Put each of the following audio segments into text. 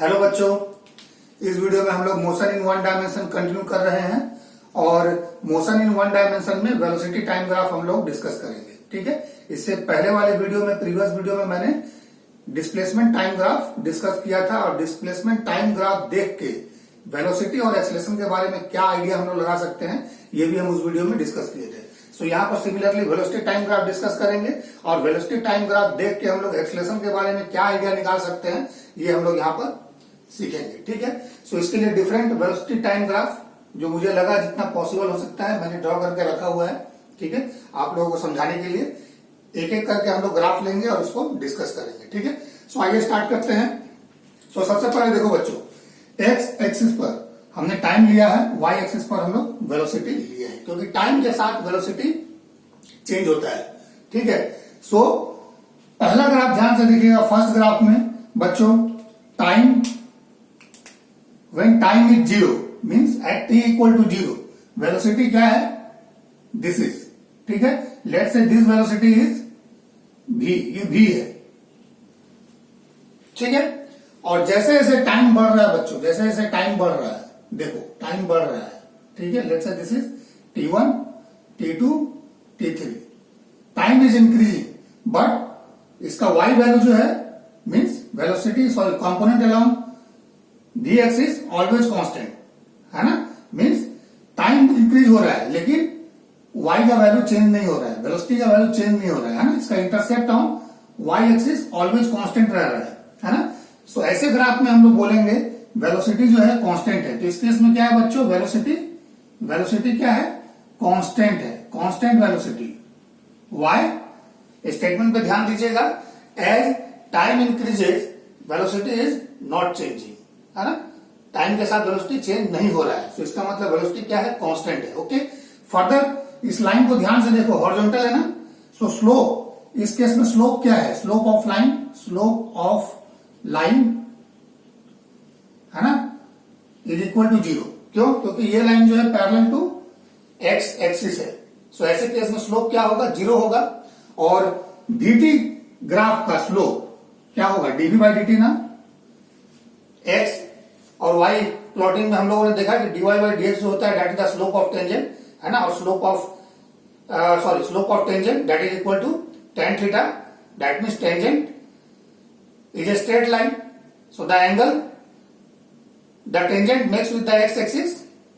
Hello बच्चों, इस video में हम लोग motion in one dimension continue कर रहे हैं और मोशन इन वन डायमेंशन में वेलोसिटी टाइम ग्राफ हम लोग डिस्कस करेंगे। ठीक है, इससे पहले वाले वीडियो में, प्रीवियस वीडियो में मैंने डिस्प्लेसमेंट टाइम ग्राफ डिस्कस किया था और डिस्प्लेसमेंट टाइम ग्राफ देख के वेलोसिटी और एक्सेलरेशन के बारे में क्या आइडिया हम लोग लगा सकते हैं, ये भी हम उस वीडियो में डिस्कस किए थे। सो यहाँ पर similarly velocity time graph discuss करेंगे और वेलोसिटी टाइम ग्राफ देख के हम लोग एक्सेलरेशन के बारे में क्या आइडिया निकाल सकते हैं, ये हम लोग यहाँ पर सीखेंगे। ठीक है, सो इसके लिए डिफरेंट वेलोसिटी टाइम ग्राफ जो मुझे लगा जितना पॉसिबल हो सकता है मैंने ड्रॉ करके रखा हुआ है। ठीक है, आप लोगों को समझाने के लिए एक एक करके हम लोग ग्राफ लेंगे और उसको डिस्कस करेंगे। ठीक है, सो आइए स्टार्ट करते हैं। सो सबसे पहले देखो बच्चों, एक्स एक्सिस पर हमने टाइम लिया है, वाई एक्सिस पर हम लोग वेलोसिटी लिए है, क्योंकि टाइम के साथ वेलोसिटी चेंज होता है। ठीक है, सो पहला ग्राफ ध्यान से देखिएगा। फर्स्ट ग्राफ में बच्चों time when time is zero means at t equal to zero velocity क्या है, this is। ठीक है, let's say this velocity is v, ये v है। ठीक है, और जैसे जैसे टाइम बढ़ रहा है बच्चों, जैसे जैसे टाइम बढ़ रहा है, देखो टाइम बढ़ रहा है। ठीक है, let's say this is t1 t2 t3, time is increasing but इसका y वैल्यू जो है means velocity sorry component along we axis always constant है ना, मीन्स टाइम इंक्रीज हो रहा है लेकिन y का वैल्यू चेंज नहीं हो रहा है, वेलोसिटी का वैल्यू चेंज नहीं हो रहा है ना, इसका intercept on y axis always constant रह रहा है ना। सो ऐसे ग्राफ में हम लोग बोलेंगे वेलोसिटी जो है कांस्टेंट है। तो इस केस में क्या है बच्चों, वेलोसिटी क्या है, कांस्टेंट है, कांस्टेंट वेलोसिटी। y स्टेटमेंट पे ध्यान दीजिएगा, as time increases velocity is not changing, है ना, टाइम के साथ वेलोसिटी चेंज नहीं हो रहा है। तो इसका मतलब वेलोसिटी क्या है, कांस्टेंट है। ओके, फर्दर इस लाइन को ध्यान से देखो, हॉरिजॉन्टल है ना, सो स्लोप, इस केस में स्लोप क्या है, स्लोप ऑफ लाइन है ना इज इक्वल टू जीरो। क्यों, क्योंकि ये लाइन जो है पैरेलल टू एक्स एक्सिस है। सो ऐसे केस में स्लोप क्या होगा, जीरो होगा। और dt ग्राफ का स्लोप क्या होगा, dv बाई dt ना, x और y प्लॉटिंग में हम लोगों ने देखा कि dy बाई dx जो होता है that is the slope of tangent, है ना, और slope of tangent that is equal to tan theta, that means tangent is a straight line, so the angle the tangent makes with the x axis,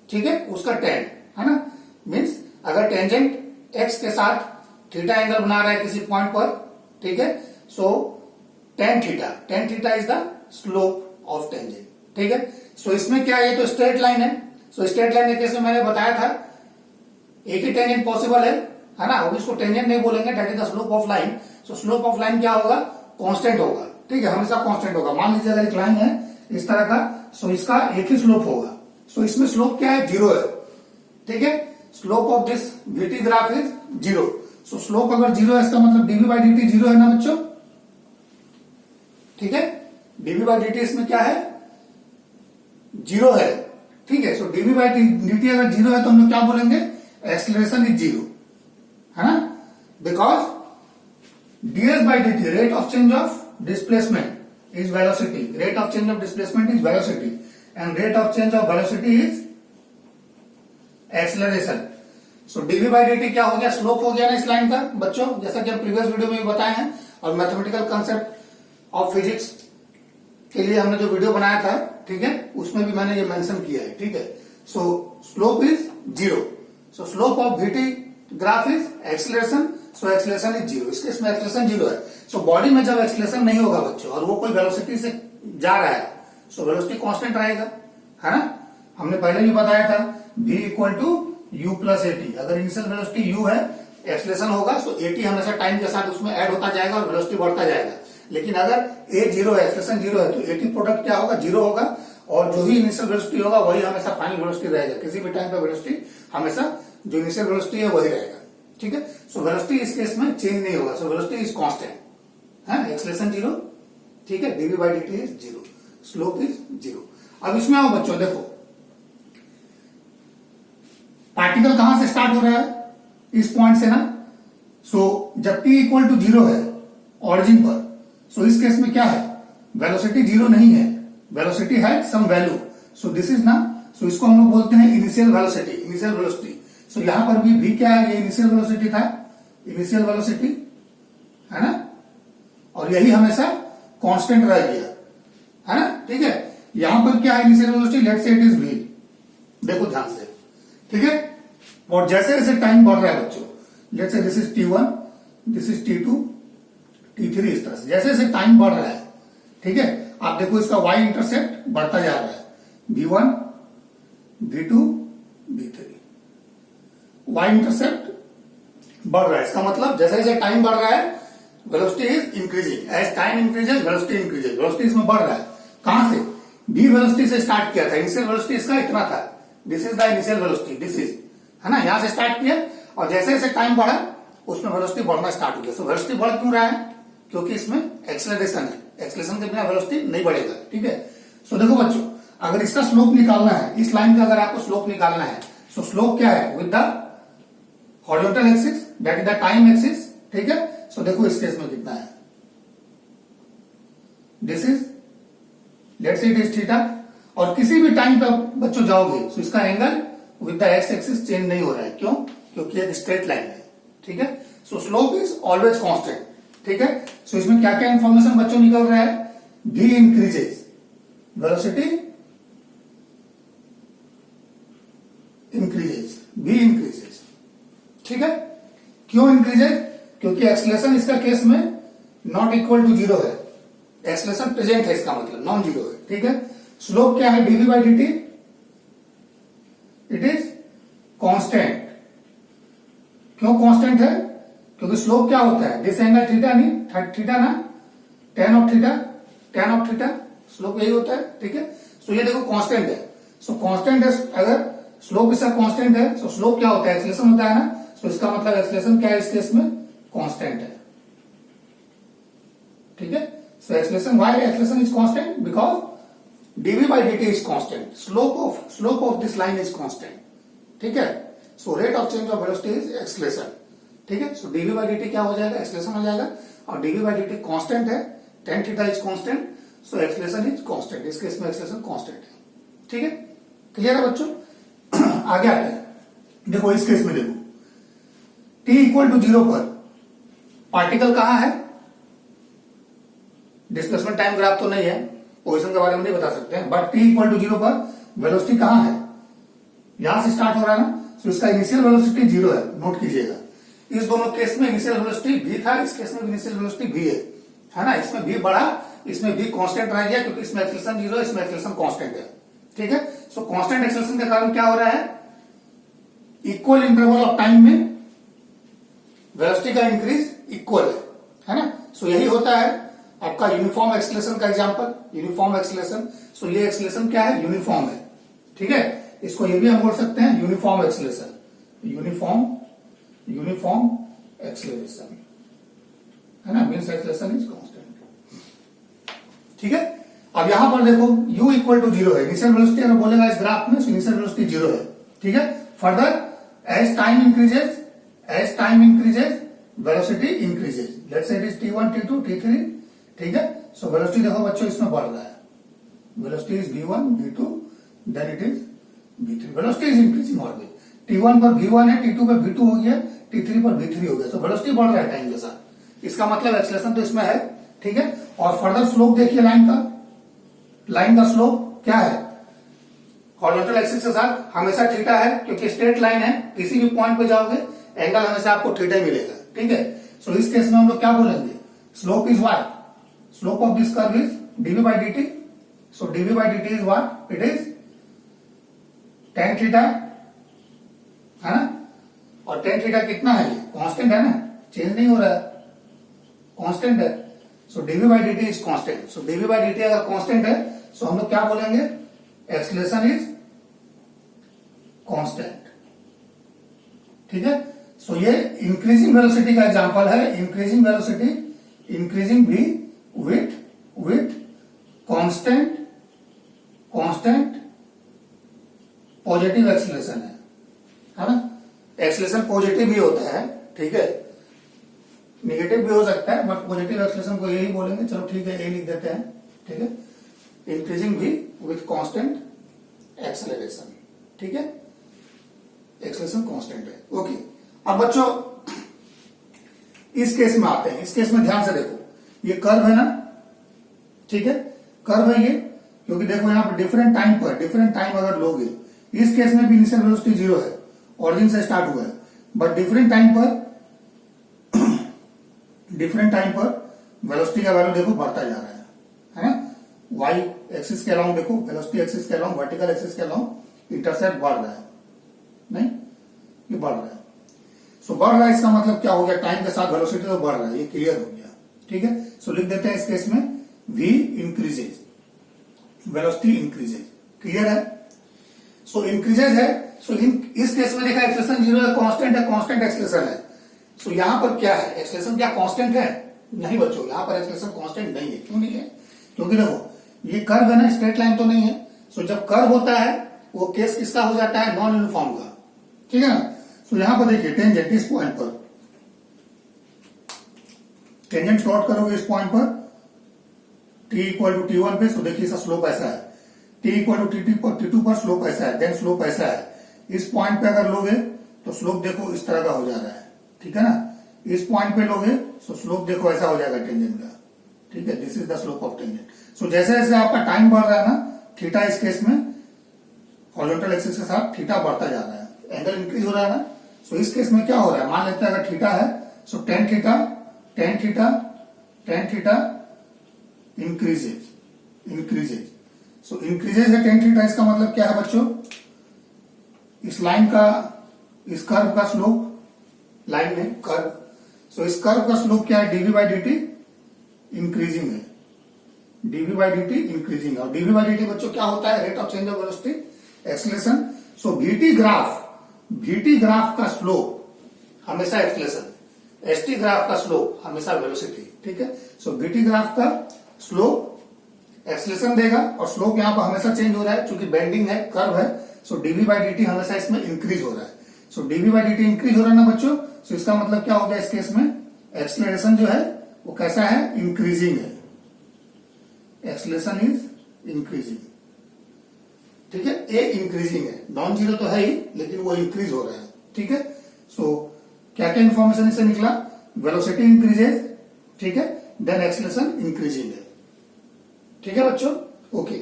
ठीक है, उसका tan है ना, means अगर tangent x के साथ थीटा एंगल बना रहा है किसी पॉइंट पर, ठीक है, सो tan theta is the slope of tangent. ठीक है, सो इसमें क्या है, ये तो स्ट्रेट लाइन है। सो स्ट्रेट लाइन के केस में मैंने बताया था एक ही टेंजेंट पॉसिबल है ना, अब इसको टेंजेंट नहीं बोलेंगे, that is the slope of line. So slope of line क्या होगा, कांस्टेंट होगा। ठीक है, हमेशा कांस्टेंट होगा। मान लीजिए अगर एक लाइन है इस तरह का, सो इसका एक ही स्लोप होगा। सो इसमें स्लोप क्या है, जीरो है। ठीक है, slope of this vt graph is zero. So slope अगर जीरो है इसका मतलब dv by d t zero है ना बच्चों। ठीक है, डीवी बाई डी टी इसमें क्या है, जीरो है। ठीक है, so dv by d T अगर जीरो है तो हम लोग क्या बोलेंगे, एक्सेलरेशन इज जीरो, है ना, because ds by d t rate of change of displacement is velocity, rate of change of displacement is velocity and rate of change of velocity is acceleration. So dv by d t क्या हो गया, slope हो गया ना इस line का बच्चों, जैसा कि हम प्रीवियस वीडियो में भी बताए हैं और मैथमेटिकल कंसेप्ट ऑफ फिजिक्स के लिए हमने जो वीडियो बनाया था, ठीक है, उसमें भी मैंने ये मेंशन किया है। ठीक है, सो slope is zero, so slope of VT graph is acceleration, so acceleration is zero. इसके इसमें एक्सेलरेशन जीरो है। सो बॉडी में जब एक्सेलरेशन नहीं होगा बच्चों और वो कोई वेलोसिटी से जा रहा है, सो वेलोसिटी कांस्टेंट रहेगा, है ना, हमने पहले भी बताया था v equal to u plus at. अगर इनिशियल वेलोसिटी u है, एक्सेलरेशन होगा, सो एटी हमेशा टाइम के साथ उसमें ऐड होता जाएगा और वेलोसिटी बढ़ता जाएगा। लेकिन अगर a जीरो है, एक्सेलरेशन जीरो है, तो एटी प्रोडक्ट क्या होगा, जीरो होगा, और जो ही इनिशियल वेलोसिटी होगा वही हमेशा फाइनल वेलोसिटी रहेगा। किसी भी टाइम पे वेलोसिटी हमेशा जो इनिशियल वेलोसिटी है वही रहेगा। ठीक है, सो वेलोसिटी इस केस में चेंज नहीं होगा, सो वेलोसिटी इज कांस्टेंट है, एक्सेलरेशन जीरो। ठीक है, dv by d t is zero, slope is zero. अब इसमें आओ बच्चों, देखो पार्टिकल कहां से स्टार्ट हो रहा है, इस पॉइंट से ना। सो जब t इक्वल टू जीरो है ऑरिजिन पर, सो इस केस में क्या है, वेलोसिटी जीरो नहीं है, velocity has some value, so this is ना, सो इसको हम लोग बोलते हैं initial velocity, initial velocity. So यहां पर भी v क्या है, ये इनिशियल वेलोसिटी था, इनिशियल वेलोसिटी है ना, और यही हमेशा कांस्टेंट रह गया है ना, ठीक है। यहां पर क्या है initial velocity, let's say it is v, देखो ध्यान से, ठीक है। और जैसे जैसे टाइम बढ़ रहा है बच्चों, let's say this is t1, this is t2, t3, इस तरह से जैसे जैसे टाइम बढ़ रहा है, ठीक है। आप देखो इसका y इंटरसेप्ट बढ़ता जा रहा है, v1, v2, v3, y intercept बढ़ रहा है। इसका मतलब जैसे जैसे टाइम बढ़ रहा है velocity is increasing, as time increases velocity increases, velocity इसमें बढ़ रहा है। कहां से, v वेलोसिटी से स्टार्ट किया था, इनिशियल वेलोसिटी इसका इतना था, this is the initial velocity, this is, है ना, यहां से स्टार्ट किया और जैसे जैसे टाइम बढ़ा उसमें वेलोसिटी बढ़ना स्टार्ट हो गया। सो वेलोसिटी बढ़ क्यों रहा है, क्योंकि इसमें एक्सेलरेशन है, एक्सेलरेशन के बिना वेलोसिटी नहीं बढ़ेगा, ठीक है। सो देखो बच्चों, अगर इसका स्लोप निकालना है, इस लाइन का अगर आपको स्लोप निकालना है, सो स्लोप क्या है, with the horizontal axis, that is the time axis, ठीक है। सो देखो इस केस में कितना है, this is, let's say it is theta, और किसी भी टाइम पर बच्चों जाओगे तो इसका angle with the x axis change नहीं हो रहा है, क्यों, क्योंकि एक स्ट्रेट लाइन है, ठीक है। सो स्लोप इज ऑलवेज कांस्टेंट, ठीक है। सो इसमें क्या क्या इंफॉर्मेशन बच्चों निकल रहा है, v increases, velocity increases, v increases, ठीक है। क्यों इंक्रीजेज, क्योंकि एक्सलेशन इसका केस में नॉट इक्वल टू जीरो है, एक्सलेशन प्रेजेंट है, इसका मतलब नॉन जीरो है, ठीक है। स्लोप क्या है, dv by dt, it is constant. क्यों कांस्टेंट है, क्योंकि स्लोप क्या होता है, दिस एंगल थीटा, नहीं थीटा ना, tan of theta, tan of theta, slope यही होता है, ठीक है। सो ये देखो कांस्टेंट है, सो कांस्टेंट है, अगर स्लोप इसका कांस्टेंट है, सो स्लोप क्या होता है, एक्सेलरेशन होता है ना, सो इसका मतलब एक्सेलरेशन क्या है इस केस में, कांस्टेंट है, ठीक है। So acceleration, why acceleration is constant, because dv by dt is constant, slope of this line is constant, ठीक है। so rate of change of velocity is acceleration, ठीक है। so dv by dt क्या हो जाएगा, acceleration हो जाएगा, और dv by dt constant है, tan theta is constant, so acceleration is constant, इस केस में acceleration constant है, ठीक है। क्लियर है बच्चों, आगे आते हैं, देखो इस केस में देखो t इक्वल टू 0 पर पार्टिकल कहां है, डिस्प्लेसमेंट टाइम ग्राफ तो नहीं है, पोजीशन के बारे में नहीं बता सकते हैं, बट t इक्वल टू 0 पर वेलोसिटी कहां है, यहां से स्टार्ट हो रहा है ना, तो इसका इनिशियल वेलोसिटी 0 है, नोट कीजिएगा। इस दोनों केस में इनिशियल वेलोसिटी v था, इस केस में इनिशियल वेलोसिटी v है ना, इसमें v बढ़ा, इसमें v कांस्टेंट रह गया, क्योंकि इसमें एक्सेलरेशन 0 है, इसमें एक्सेलरेशन कांस्टेंट है, ठीक है। सो कांस्टेंट एक्सेलरेशन के कारण क्या हो रहा है, इक्वल इंटरवल ऑफ टाइम में वेलोसिटी का इंक्रीज इक्वल है ना। सो यही होता है आपका यूनिफॉर्म एक्सेलरेशन का एग्जांपल, यूनिफॉर्म एक्सेलरेशन। सो ये एक्सेलरेशन क्या है, यूनिफॉर्म है, ठीक है। इसको ये भी हम बोल सकते हैं यूनिफॉर्म एक्सेलरेशन, यूनिफॉर्म एक्सेलरेशन, है ना, मीन्स एक्सेलरेशन इज कांस्टेंट, ठीक है। अब यहां पर देखो u इक्वल टू 0 है, इनिशियल वेलोसिटी अगर बोलेगा इस ग्राफ में, इनिशियल वेलोसिटी 0 है, ठीक है। Further as time increases velocity increases, let's say it is t1, t2, t3, ठीक है। सो वेलोसिटी देखो बच्चों इसमें बढ़ रहा है, velocity is v1, v2, then it is v3, velocity is increasing always, t1 पर v1 है, t2 पर v2 हो गया, t3 पर v3 हो गया, तो वेलोसिटी बढ़ रहा है टाइम के साथ, इसका मतलब एक्सेलरेशन तो इसमें है, ठीक है। और फर्दर स्लोप देखिए लाइन का स्लोप क्या है, हॉरिजॉन्टल एक्सिस के साथ हमेशा थीटा है, क्योंकि स्ट्रेट लाइन है, किसी भी पॉइंट पे जाओगे एंगल हमेशा आपको थीटा ही मिलेगा, ठीक है। सो इस केस में हम लोग क्या बोलेंगे, slope is what, slope of this curve is dv by dt, so dv by dt is what, it is tan theta, है ना, और tan थीटा कितना है, कांस्टेंट है ना, चेंज नहीं हो रहा है, कांस्टेंट है। सो dv by dt is constant, so dv by dt अगर कांस्टेंट है, सो हम लोग क्या बोलेंगे, एक्सेलरेशन इज कांस्टेंट, ठीक है। सो ये इंक्रीजिंग वेलोसिटी का एग्जांपल है, increasing velocity, increasing v with constant positive acceleration है ना, एक्सेलरेशन पॉजिटिव भी होता है, ठीक है, नेगेटिव भी हो सकता है, बट पॉजिटिव एक्सेलरेशन को यही बोलेंगे, चलो ठीक है, ए लिख देते हैं, ठीक है। इंक्रीजिंग भी विथ कांस्टेंट एक्सेलरेशन, ठीक है, एक्सेलरेशन कांस्टेंट है। ओके, अब बच्चों इस केस में आते हैं। इस केस में ध्यान से देखो, ये कर्व है ना, ठीक है, कर्व है ये, क्योंकि देखो यहां पर डिफरेंट टाइम पर डिफरेंट टाइम अगर लोगे, इस केस में भी इनिशियल वेलोसिटी 0 है, ऑरिजिन से स्टार्ट हुआ है, बट डिफरेंट टाइम पर वेलोसिटी का वैल्यू देखो बढ़ता जा रहा है ना, वाई एक्सिस के अलाउंग देखो, वेलोसिटी एक्सिस के अलाउंग, वर्टिकल एक्सिस के अलाउंग इंटरसेप्ट बढ़ रहा है, नहीं ये बढ़ रहा है। सो बढ़ रहा है, इसका मतलब क्या हो गया, टाइम के साथ वेलोसिटी तो बढ़ रहा है, ये क्लियर हो गया, ठीक है। सो लिख देते हैं इस केस में v increases, velocity increases, clear है। सो इंक्रीजेज है, सो इस केस में देखा एक्सेलरेशन 0 है, कांस्टेंट है, कांस्टेंट एक्सेलरेशन है। सो यहां पर क्या है, एक्सेलरेशन क्या कांस्टेंट है? नहीं बच्चों, यहां पर एक्सेलरेशन कांस्टेंट नहीं है। क्यों नहीं है? क्योंकि देखो ये कर्व है ना, स्ट्रेट लाइन तो नहीं है। सो जब कर्व होता है वो केस किसका हो जाता है, नॉन यूनिफॉर्म का, ठीक है ना। सो यहां पर देखिए टेंजेंट इस पॉइंट पर, टेंजेंट प्लॉट करोगे इस पॉइंट पर t इक्वल टू t1 पे, सो देखिए इसका स्लोप ऐसा है, t इक्वल टू t2 पर स्लोप ऐसा है, देन स्लोप ऐसा है। इस पॉइंट पे अगर लोगे तो स्लोप देखो इस तरह का हो जा रहा है, ठीक है ना। इस पॉइंट पे लोगे तो स्लोप देखो ऐसा हो जाएगा टेंजेंट का, ठीक है, this is the slope of tangent. So जैसे जैसे आपका टाइम बढ़ रहा है ना, थीटा इस केस में हॉरिजॉन्टल एक्सिस के साथ थीटा बढ़ता जा रहा है, एंगल इंक्रीज हो रहा है ना। सो इस केस में क्या हो रहा है, मान लेते हैं अगर थीटा है, सो टेन थीटा इंक्रीजेज। सो इंक्रीजेज है टेन थीटा, इसका मतलब क्या है बच्चों, इस लाइन का, इस कर्व का स्लोप, लाइन में कर्व, सो इस कर्व का स्लोप क्या है, dv by d t increasing है, dv by d t increasing. और डीवी बाई डी टी बच्चों क्या होता है, rate of change of velocity acceleration. So VT graph का स्लोप हमेशा एक्सेलरेशन, एसटी ग्राफ का स्लोप हमेशा वेलोसिटी, ठीक है। सो वीटी ग्राफ का स्लोप एक्सेलरेशन देगा और स्लोप यहां पर हमेशा चेंज हो रहा है, क्योंकि बेंडिंग है, कर्व है। So dv by d t हमेशा इसमें इंक्रीज हो रहा है। So dv by d t increase हो रहा है ना बच्चों। सो इसका मतलब क्या हो गया, इस केस में एक्सेलरेशन जो है वो कैसा है, इंक्रीजिंग है, एक्सेलरेशन इज इंक्रीजिंग, ठीक है। ए इंक्रीजिंग है, नॉन जीरो तो है ही, लेकिन वो इंक्रीज हो रहा है, ठीक है। सो क्या क्या इंफॉर्मेशन इससे निकला, वेलोसिटी इंक्रीजेज, ठीक है, देन एक्सेलरेशन इंक्रीजिंग है, ठीक है बच्चों। ओके,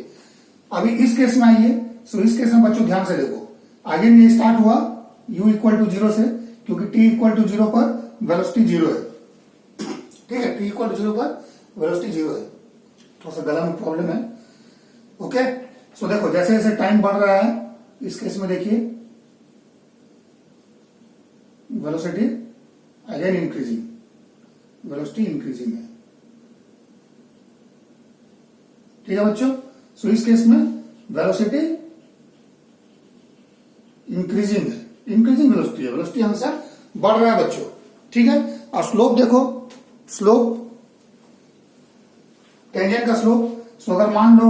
अभी इस केस में आइए। सो इस केस में बच्चों ध्यान से देखो, आगे ये स्टार्ट हुआ u इक्वल टू 0 से, क्योंकि t इक्वल टू 0 पर वेलोसिटी 0 है, ठीक है, t इक्वल टू 0 पर वेलोसिटी 0 है। थोड़ा सा गला में प्रॉब्लम है, ओके। सो देखो जैसे जैसे टाइम बढ़ रहा है, इस केस में देखिए velocity again increasing, velocity increasing है, ठीक है बच्चों। सो इस केस में वेलोसिटी इंक्रीजिंग है, इंक्रीजिंग वेलोसिटी है, वेलोसिटी हमेशा बढ़ रहा है बच्चों, ठीक है। और स्लोप देखो, स्लोप टेंजेंट का स्लोप। सो अगर मान लो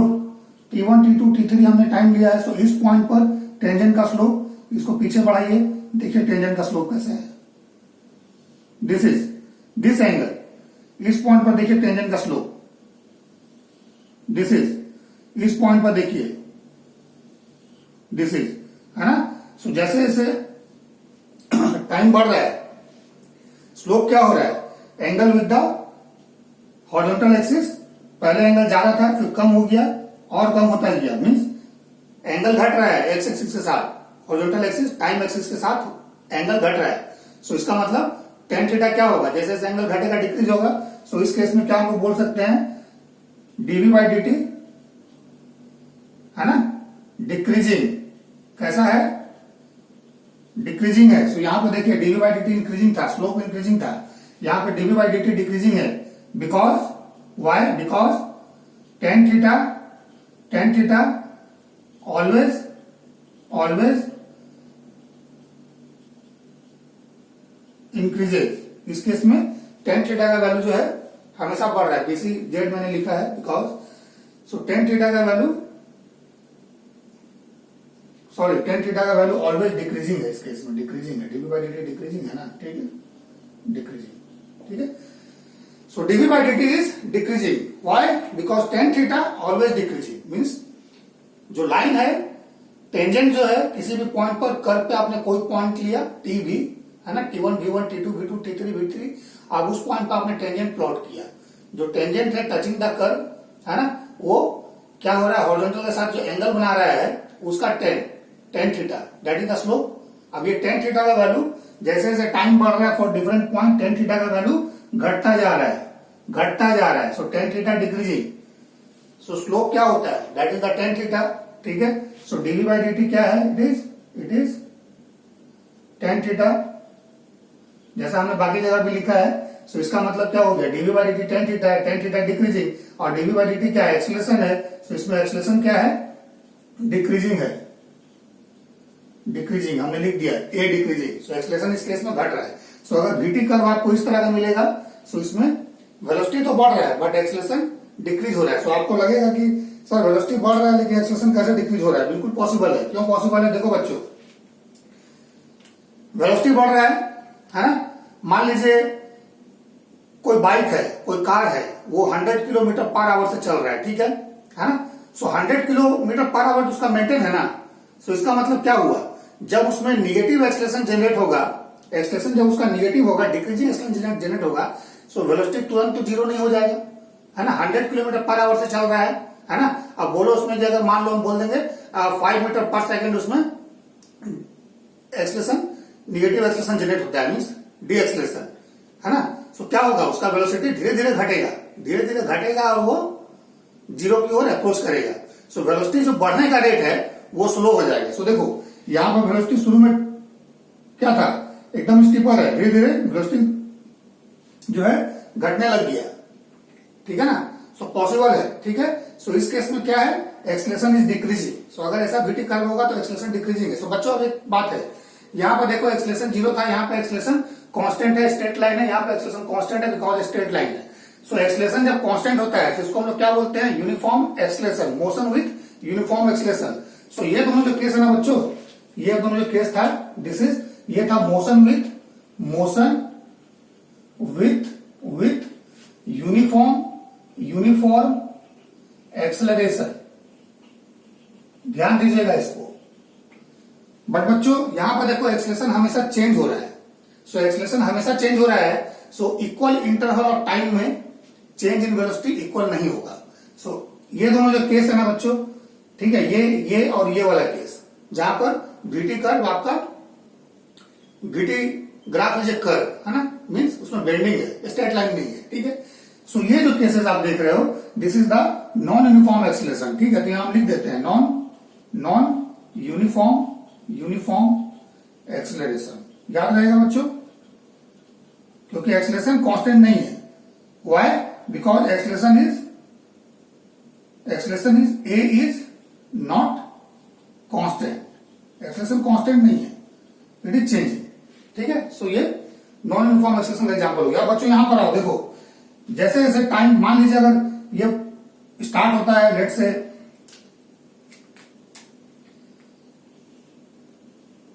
t1 t2 t3 हमने टाइम लिया है, सो इस पॉइंट पर टेंजेंट का स्लोप, इसको पीछे बढ़ाइए, देखिए टेंजेंट का स्लोप कैसा है, दिस एंगल, इस पॉइंट पर देखिए टेंजेंट का स्लोप, दिस इज, इस पॉइंट पर देखिए दिस इज, है ना। सो जैसे जैसे टाइम बढ़ रहा है, स्लोप क्या हो रहा है, angle with the horizontal axis, पहले एंगल ज्यादा था फिर कम हो गया और कम होता गया, मींस एंगल घट रहा है एक्स एक्सिस के साथ, हॉरिजॉन्टल एक्सिस टाइम एक्सिस के साथ एंगल घट रहा है। सो इसका मतलब टेन थीटा क्या होगा, जैसे जैसे एंगल घटेगा डिक्रीज होगा। सो इस केस में क्या हम लोग बोल सकते हैं, डीवी बाई डी टी, है ना, डिक्रीजिंग, कैसा है, डिक्रीजिंग है। सो यहां पे देखिए dv by d t increasing था, स्लोप इंक्रीजिंग था, यहां पे dv by d t decreasing है, because why, because tan theta always increases. इस केस में टेन थीटा का वैल्यू जो है हमेशा बढ़ रहा है, बीसी जेड मैंने लिखा है बिकॉज, सो टेन थीटा का वैल्यू, सॉरी टेन थीटा का वैल्यू ऑलवेज डिक्रीजिंग है, इस केस में डिक्रीजिंग है, dv by d t decreasing है ना, ठीक है, डिक्रीजिंग, ठीक है। So dv by dt is decreasing. Why? Because tan theta always decreasing. Means जो लाइन है, टेंजेंट जो है किसी भी पॉइंट पर, कर्व पे आपने कोई पॉइंट लिया टी भी, है ना, T1 V1 T2 V2 T3 V3, अब उस पॉइंट पर आपने टेंजेंट प्लॉट किया, जो टेंजेंट है टचिंग द कर्व, है ना, वो क्या हो रहा है, हॉरिजॉन्टल के साथ जो एंगल बना रहा है उसका ten theta, that is the slope. अब ये टेन थीटा का वैल्यू जैसे जैसे टाइम बढ़ रहा है for different point, tan theta का वैल्यू घटता जा रहा है. So tan theta decreasing. So slope क्या होता है, that is the tan theta. ठीक है. So dv by d t क्या है, इट इज टेन थीटा, जैसा हमने बाकी जगह भी लिखा है. सो इसका मतलब क्या हो गया, dv by d t tan theta है, टेन थीटा डिक्रीजिंग, और डीवी बाई डी टी क्या है, एक्सेलरेशन है. सो इसमें एक्सेलरेशन क्या है, डिक्रीजिंग है. डिक्रीजिंग हमने लिख दिया, ए डिक्रीजिंग. सो एक्सेलरेशन इस केस में घट रहा है. सो अगर वीटी कर्व आपको इस तरह का मिलेगा, सो इसमें वेलोसिटी तो बढ़ रहा है बट एक्सेलरेशन डिक्रीज हो रहा है. सो आपको लगेगा कि सर वेलोसिटी बढ़ रहा है लेकिन एक्सेलरेशन कैसे डिक्रीज हो रहा है. बिल्कुल पॉसिबल है. क्यों पॉसिबल है, देखो बच्चों, वेलोसिटी बढ़ रहा है ना. मान लीजिए कोई बाइक है, कोई कार है, वो 100 किलोमीटर पर आवर से चल रहा है, ठीक है ना. सो 100 किलोमीटर पर आवर उसका मेंटेन है ना. सो इसका मतलब क्या हुआ, जब उसमें निगेटिव एक्सेलरेशन जनरेट होगा, एक्सेलरेशन जब उसका निगेटिव होगा, डिक्रीजिंग एक्सेलरेशन जनरेट होगा, सो वेलोसिटी तुरंत तो जीरो नहीं हो जाएगा, है ना. 100 किलोमीटर पर आवर से चल रहा है ना. अब बोलो उसमें जो अगर मान लो हम बोल देंगे 5 मीटर पर सेकंड उसमें एक्सेलरेशन, निगेटिव एक्सेलरेशन जनरेट होता है, मीन्स डी एक्सेलरेशन, है ना. सो क्या होगा, उसका वेलोसिटी धीरे धीरे घटेगा और वो जीरो की ओर अप्रोच करेगा. सो वेलोसिटी जो बढ़ने का रेट है वो स्लो हो जाएगा. सो देखो यहां पर वेलोसिटी शुरू में क्या था, एकदम स्टीपर है, धीरे धीरे वेलोसिटी जो है घटने लग गया. ठीक है ना. सो पॉसिबल है. ठीक है. सो इस केस में क्या है, एक्सेलरेशन इज डिक्रीजिंग. सो अगर ऐसा वीटी कर्व होगा तो एक्सेलरेशन डिक्रीजिंग है. सो बच्चों अब एक बात है, यहां पर देखो एक्सेलरेशन जीरो था, यहां पर एक्सेलरेशन कांस्टेंट है, स्ट्रेट लाइन है. यहां पर एक्सेलरेशन कांस्टेंट है बिकॉज स्ट्रेट लाइन है. सो एक्सेलरेशन जब कांस्टेंट होता है तो इसको हम लोग क्या बोलते हैं, uniform acceleration, motion with uniform acceleration. So ये दोनों जो केस है ना बच्चों, ये दोनों जो केस था, ये था मोशन विथ यूनिफॉर्म एक्सेलरेशन. ध्यान दीजिएगा इसको. बट बच्चों यहां पर देखो एक्सेलरेशन हमेशा चेंज हो रहा है. सो एक्सेलरेशन हमेशा चेंज हो रहा है. So equal interval of time में चेंज इन वेलोसिटी इक्वल नहीं होगा. सो ये दोनों जो केस है ना बच्चों, ठीक है, ये और ये वाला केस, जहां पर वीटी कर्व आपका, VT graph is a curve, है ना, मींस उसमें बेंडिंग है, स्ट्रेट लाइन नहीं है. ठीक है. सो ये जो केसेस आप देख रहे हो, this is the non uniform acceleration. ठीक है. तो यहां हम लिख देते हैं नॉन यूनिफॉर्म एक्सेलरेशन. याद रहेगा बच्चों, क्योंकि एक्सेलरेशन कांस्टेंट नहीं है. Why, because acceleration is a is not constant. Acceleration constant नहीं है, इट इज चेंजिंग. ठीक है. सो ये नॉन यूनिफॉर्म एक्सेलरेशन का एग्जांपल हो गया. बच्चों यहां पर आओ, देखो जैसे जैसे टाइम, मान लीजिए अगर ये स्टार्ट होता है, लेट से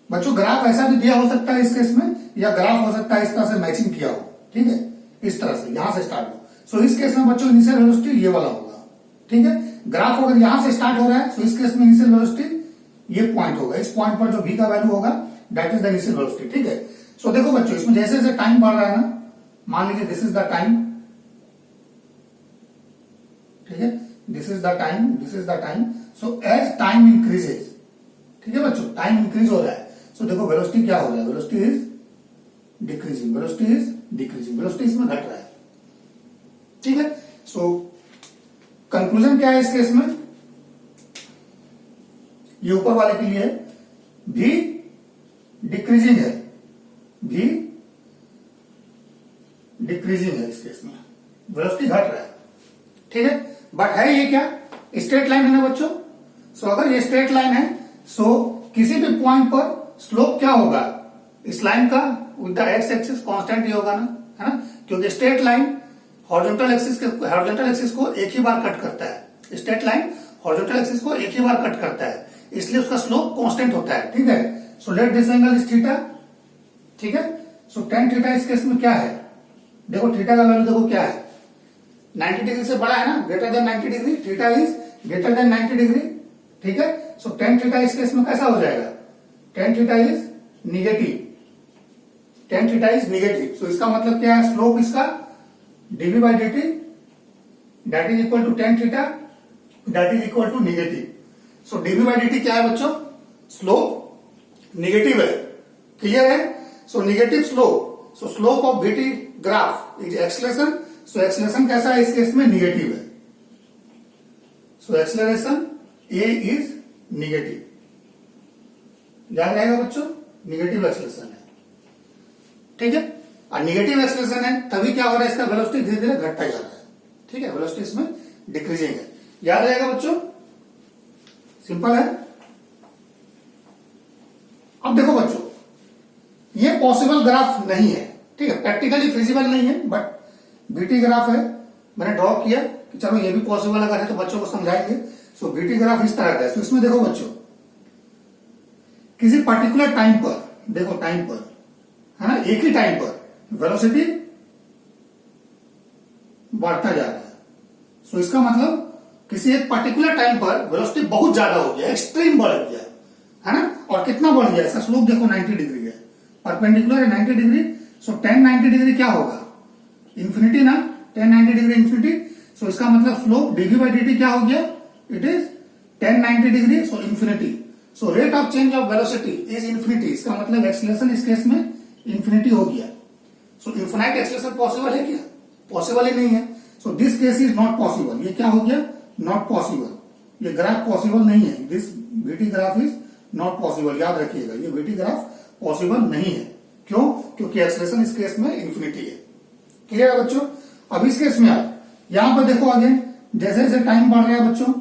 बच्चों ग्राफ ऐसा भी दिया हो सकता है इस केस में, या ग्राफ हो सकता है इस तरह से मैचिंग किया हो. ठीक है, इस तरह से यहां से स्टार्ट हो. सो इस केस में बच्चों इनिशियल वेलोसिटी ये वाला होगा. ठीक है. ग्राफ अगर यहां से स्टार्ट हो रहा है, सो इस केस में इनिशियल वेलोसिटी ये पॉइंट होगा. इस पॉइंट पर जो v का वैल्यू होगा that is the initial velocity. ठीक है. सो देखो बच्चों इसमें जैसे जैसे टाइम बढ़ रहा है ना, मान लीजिए दिस इज द टाइम. ठीक है. This is the time. So as time increases, ठीक है बच्चों, टाइम इंक्रीज हो रहा है. सो देखो वेलोसिटी क्या हो रहा है, वेलोसिटी इज डिक्रीजिंग, वेलोसिटी इसमें घट रहा है. ठीक है. सो कंक्लूजन क्या है इस केस में, ये ऊपर वाले के लिए भी डिक्रीजिंग है, इस केस में वेलोसिटी घट रहा है. ठीक है. बट है ये क्या, स्ट्रेट लाइन है ना बच्चों. सो अगर ये स्ट्रेट लाइन है, सो किसी भी पॉइंट पर स्लोप क्या होगा, इस लाइन का with the x axis constant ही होगा ना, है ना, क्योंकि स्ट्रेट लाइन हॉरिजॉन्टल एक्सिस को एक ही बार कट करता है. स्ट्रेट लाइन हॉरिजॉन्टल एक्सिस को एक ही बार कट करता है, इसलिए उसका स्लोप कांस्टेंट होता है. ठीक है. So let this angle is theta. ठीक है. सो tan थीटा इस केस में क्या है, देखो थीटा का वैल्यू देखो क्या है, 90 डिग्री से बड़ा है ना, greater than 90 degree, theta is greater than 90 degree, ठीक है। सो टेन थीटा इस केस में कैसा हो जाएगा, tan theta is negative, tan theta is negative. So इसका मतलब क्या है, स्लोप इसका dv by d t that is equal to tan theta that is equal to negative. So dv by d t क्या है बच्चों, स्लोप निगेटिव है, clear है। So negative slope, so slope of VT graph is acceleration. So acceleration कैसा है इस case में, negative है। सो एक्सलेशन ए इज निगेटिव, याद रहेगा बच्चों, निगेटिव एक्सलेशन है, ठीक है। और निगेटिव एक्सलेशन है तभी क्या हो रहा है, इसका वेलोसिटी धीरे धीरे घटता जा रहा है, ठीक है, वेलोसिटी इसमें डिक्रीजिंग है, याद रहेगा बच्चों, सिंपल है। अब देखो बच्चों, ये पॉसिबल ग्राफ नहीं है, ठीक है, प्रैक्टिकली फिजिबल नहीं है, बट बीटी ग्राफ है, मैंने ड्रॉ किया कि चलो ये भी पॉसिबल अगर है तो बच्चों को समझाएंगे। सो बीटी ग्राफ इस तरह का है। सो इसमें देखो बच्चों, किसी पर्टिकुलर टाइम पर, देखो टाइम पर है ना, एक ही टाइम पर वेलोसिटी बढ़ता जा रहा है। सो इसका मतलब किसी एक पर्टिकुलर टाइम पर वेलोसिटी बहुत ज्यादा हो गया, एक्सट्रीम बढ़ गया है ना। और कितना बढ़ गया, इसका स्लोप देखो 90 डिग्री है, परपेंडिकुलर है 90 डिग्री। सो 10 90 डिग्री क्या होगा, इंफिनिटी ना, 10 90 डिग्री इंफिनिटी। सो इसका मतलब slope dv by d t क्या हो गया, it is 10 90 degree, so infinity. So rate of change of velocity is infinity, इसका मतलब एक्सलेशन इस केस में इंफिनिटी हो गया। सो इन्फिनाइट एक्सलेशन पॉसिबल है क्या, पॉसिबल ही नहीं है। So this case is not possible, ये क्या हो गया, नॉट पॉसिबल, ये ग्राफ पॉसिबल नहीं है, this vt graph is not possible, याद रखिएगा, ये वीटी ग्राफ पॉसिबल नहीं है। क्यों, क्योंकि एक्सलेशन इस केस में इंफिनिटी है, क्लियर है बच्चों। अब इस केस में आप यहां पर देखो अगेन, जैसे जैसे टाइम बढ़ रहा है बच्चों,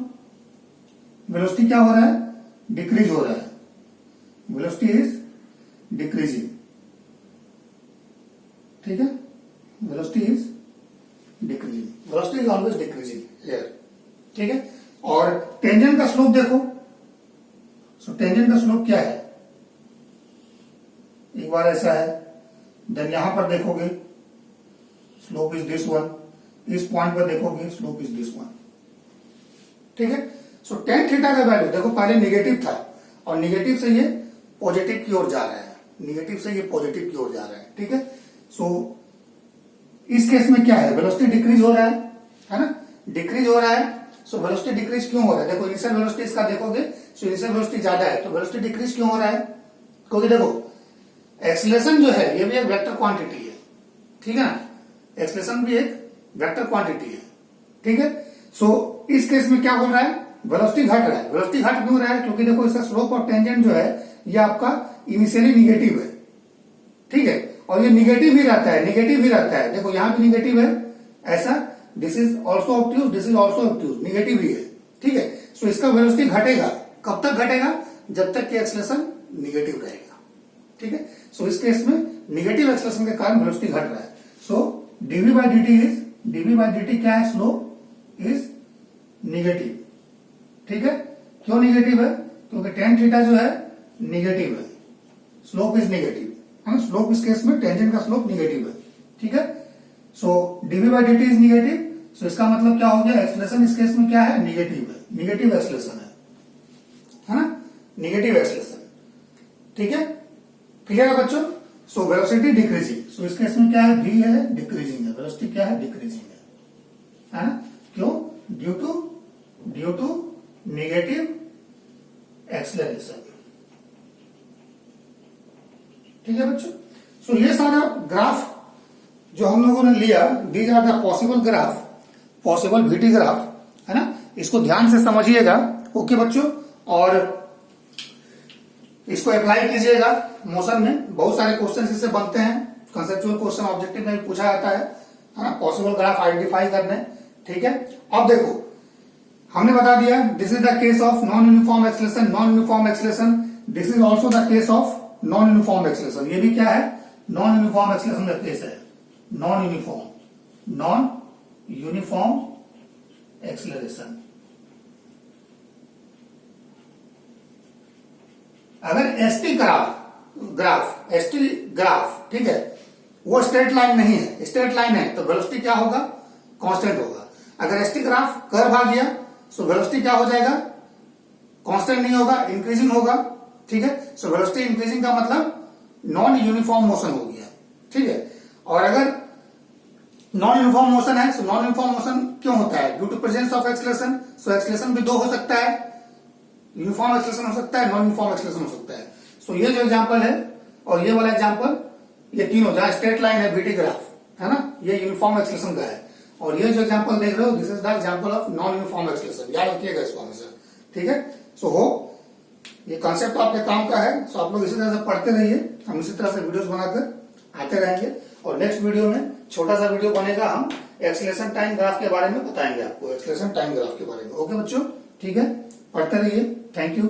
वेलोसिटी क्या हो रहा है, डिक्रीज हो रहा है, वेलोसिटी इज डिक्रीजिंग, ठीक है, velocity is decreasing, velocity is always decreasing here, ठीक है। और टेंजेंट का स्लोप देखो, सो टेंजेंट का स्लोप क्या है, एक बार ऐसा है, देन यहां पर देखोगे स्लोप इज दिस वन, इस पॉइंट पर देखोगे स्लोप इज दिस वन, ठीक है। सो टेन थीटा का वैल्यू देखो पहले निगेटिव था, और निगेटिव से ये पॉजिटिव की ओर जा रहा है, निगेटिव से ये पॉजिटिव की ओर जा रहा है, ठीक है। सो इस केस में क्या है, वेलोसिटी डिक्रीज हो रहा है ना, डिक्रीज हो रहा है। सो वेलोसिटी डिक्रीज क्यों हो रहा है, देखो इनिशियल वेलोसिटी इसका देखोगे, सो इनिशियल वेलोसिटी ज्यादा है, तो वेलोसिटी डिक्रीज क्यों हो रहा है, क्योंकि देखो एक्सलेशन जो है ये भी एक वेक्टर क्वांटिटी है, ठीक है ना, एक्सलेशन भी एक वेक्टर क्वांटिटी है, ठीक है। सो इस केस में क्या हो रहा है, वेलोसिटी घट रहा है, वेलोसिटी घट क्यों रहा है, क्योंकि देखो इसका स्लोप और टेंजेंट जो है ये आपका इनिशियली निगेटिव है, ठीक है, और ये निगेटिव ही रहता है, निगेटिव ही रहता है, देखो यहां भी निगेटिव है, ऐसा, this is also obtuse, this is also obtuse, negative ही है, ठीक है। सो इसका वेलोसिटी घटेगा, कब तक घटेगा, जब तक कि एक्सलेशन निगेटिव रहेगा, ठीक है। सो इस केस में निगेटिव एक्सलेशन के कारण वेलोसिटी घट रहा है। So dv by d t is, dv by d t क्या है, स्लोप इज निगेटिव, ठीक है। क्यों निगेटिव है, क्योंकि टेन थीटा जो है निगेटिव है, स्लोप इज निगेटिव है ना, स्लोप इस केस में टेंजेंट का स्लोप निगेटिव है, ठीक है। So dv by d t is negative, so इसका मतलब क्या हो गया, एक्सलेशन इस केस में क्या है, निगेटिव है, निगेटिव एक्सलेशन है ना, निगेटिव एक्सलेशन, ठीक है, क्लियर है बच्चों। सो वेलोसिटी डिक्रीजिंग, सो इस केस में क्या है, v है, डिक्रीजिंग है, वेलोसिटी क्या है, डिक्रीजिंग है ना, क्यों, ड्यू टू नेगेटिव एक्सलेरेशन, ठीक है बच्चों। सो ये सारा ग्राफ जो हम लोगों ने लिया, these are the possible graph, possible vt graph, है ना, इसको ध्यान से समझिएगा, ओके बच्चों। और इसको अप्लाई कीजिएगा मोशन में, बहुत सारे क्वेश्चन इससे बनते हैं, कंसेप्चुअल क्वेश्चन ऑब्जेक्टिव में भी पूछा जाता है ना, पॉसिबल ग्राफ आइडेंटिफाई करने, ठीक है। अब देखो हमने बता दिया, this is the case of non uniform acceleration, non uniform acceleration, this is also the case of non uniform acceleration, ये भी क्या है, नॉन यूनिफॉर्म एक्सलेशन का केस है, नॉन यूनिफॉर्म एक्सलेरेशन। अगर एसटी ग्राफ, ठीक है, वो स्ट्रेट लाइन नहीं है, स्ट्रेट लाइन है तो वेलोसिटी क्या होगा, कांस्टेंट होगा। अगर एसटी ग्राफ कर्व आ गया सो वेलोसिटी क्या हो जाएगा, कांस्टेंट नहीं होगा, इंक्रीजिंग होगा, ठीक है। सो वेलोसिटी इंक्रीजिंग का मतलब नॉन यूनिफॉर्म मोशन हो गया, ठीक है। और अगर नॉन यूनिफॉर्म मोशन है, सो नॉन यूनिफॉर्म मोशन क्यों होता है, due to presence of acceleration. So acceleration भी दो हो सकता है, यूनिफॉर्म एक्सीलरेशन हो सकता है, नॉन यूनिफॉर्म एक्सीलरेशन हो सकता है। सो ये जो एग्जांपल है और ये वाला एग्जांपल, ये तीनों जहां स्ट्रेट लाइन है बीटी ग्राफ, है ना, ये यूनिफॉर्म एक्सीलरेशन का है। और ये जो एग्जांपल देख रहे हो, this is the example of non uniform acceleration, याद रखिएगा इसको हमेशा, ठीक है। सो हो ये कॉन्सेप्ट आपके काम का है। सो आप लोग इसी तरह से पढ़ते रहिए, हम इसी तरह से वीडियोस बनाकर आते रहेंगे। और नेक्स्ट वीडियो में छोटा सा वीडियो बनेगा, हम एक्सीलरेशन टाइम ग्राफ के बारे में बताएंगे आपको, एक्सीलरेशन टाइम ग्राफ के बारे में। ओके बच्चों, ठीक है, पढ़ते रहिए। Thank you.